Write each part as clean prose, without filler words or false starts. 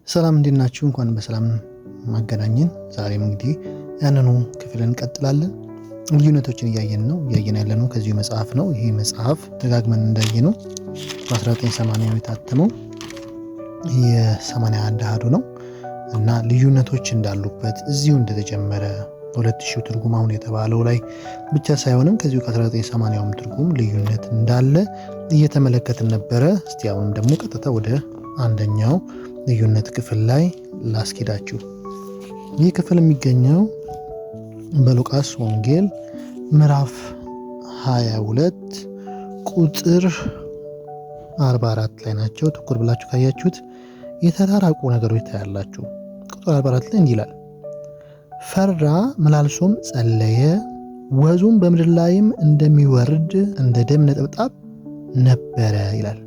ሰላም እንዲናችሁ እንኳን በሰላም ማገናኘን። ዛሬም እንግዲህ ያንኑ ክፍል እንቀጥላለን። ልዩነቶችን እያየን ያለነው ከዚሁ መጽሐፍ ነው። ይሄ መጽሐፍ ደጋግመን እንዳየነው በ1980 የታተመው የ81 አሃዱ ነው እና ልዩነቶች እንዳሉበት እዚሁ እንደተጀመረ 2000 ትርጉም አሁን የተባለው ላይ ብቻ ሳይሆንም ከዚሁ ከ1980ም ትርጉም ልዩነት እንዳለ እየተመለከትን ነበረ። እስቲ አሁንም ደግሞ ቀጥታ ወደ አንደኛው ልዩነት ክፍል ላይ ላስኪዳችሁ። ይህ ክፍል የሚገኘው በሉቃስ ወንጌል ምዕራፍ 22 ቁጥር 44 ላይ ናቸው። ትኩር ብላችሁ ካያችሁት የተራራቁ ነገሮች ታያላችሁ። ቁጥር 44 ላይ እንዲህ ይላል፣ ፈራ መላልሶም ጸለየ፣ ወዙም በምድር ላይም እንደሚወርድ እንደ ደም ነጠብጣብ ነበረ ይላል።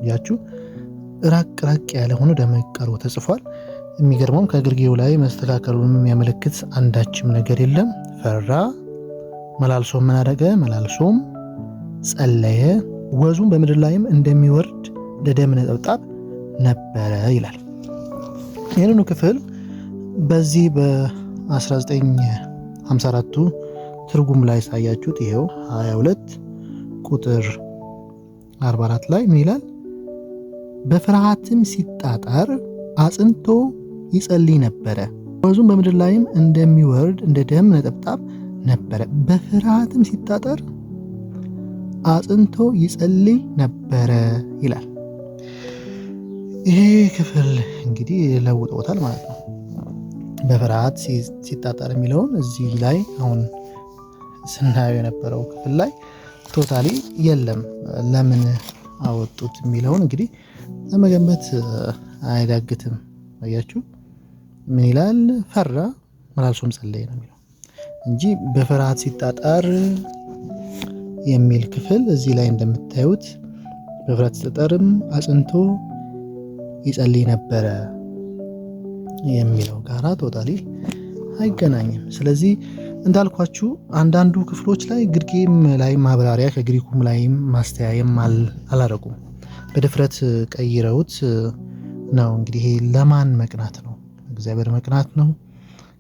ያችሁ ራቅ ያለ ሆኖ ደመቀሩ ተጽፏል። የሚገርመውም ከግርጌው ላይ መስተካከሉን የሚያመለክት አንዳችም ነገር የለም። ፈራ መላልሶም ምን አደረገ? መላልሶም ጸለየ፣ ወዙም በምድር ላይም እንደሚወርድ እንደ ደም ነጠብጣብ ነበረ ይላል። ይህንኑ ክፍል በዚህ በ1954ቱ ትርጉም ላይ ሳያችሁት ይሄው 22 ቁጥር 44 ላይ ምን ይላል? በፍርሃትም ሲጣጣር አጽንቶ ይጸልይ ነበረ፣ ወዙም በምድር ላይም እንደሚወርድ እንደ ደም ነጠብጣብ ነበረ። በፍርሃትም ሲጣጣር አጽንቶ ይጸልይ ነበረ ይላል። ይሄ ክፍል እንግዲህ ለውጦታል ማለት ነው። በፍርሃት ሲጣጣር የሚለውን እዚህ ላይ አሁን ስናየው የነበረው ክፍል ላይ ቶታሊ የለም። ለምን አወጡት የሚለውን እንግዲህ ለመገንበት አይዳግትም። አያችሁ ምን ይላል? ፈራ መላልሶም ጸለየ ነው የሚለው እንጂ በፍርሃት ሲጣጣር የሚል ክፍል እዚህ ላይ እንደምታዩት በፍርሃት ሲጣጣርም አጽንቶ ይጸልይ ነበረ የሚለው ጋራ ቶታሊ አይገናኝም። ስለዚህ እንዳልኳችሁ አንዳንዱ ክፍሎች ላይ ግርጌም ላይ ማብራሪያ ከግሪኩም ላይም ማስተያየም አላረጉም። በድፍረት ቀይረውት ነው። እንግዲህ ለማን መቅናት ነው? እግዚአብሔር መቅናት ነው።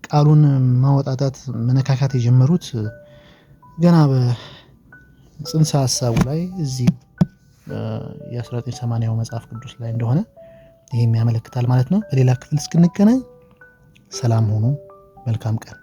ቃሉን ማወጣጣት መነካካት የጀመሩት ገና በጽንሰ ሐሳቡ ላይ እዚህ የ1980ው መጽሐፍ ቅዱስ ላይ እንደሆነ ይሄም ያመለክታል ማለት ነው። በሌላ ክፍል እስክንገናኝ ሰላም ሁኑ። መልካም ቀን።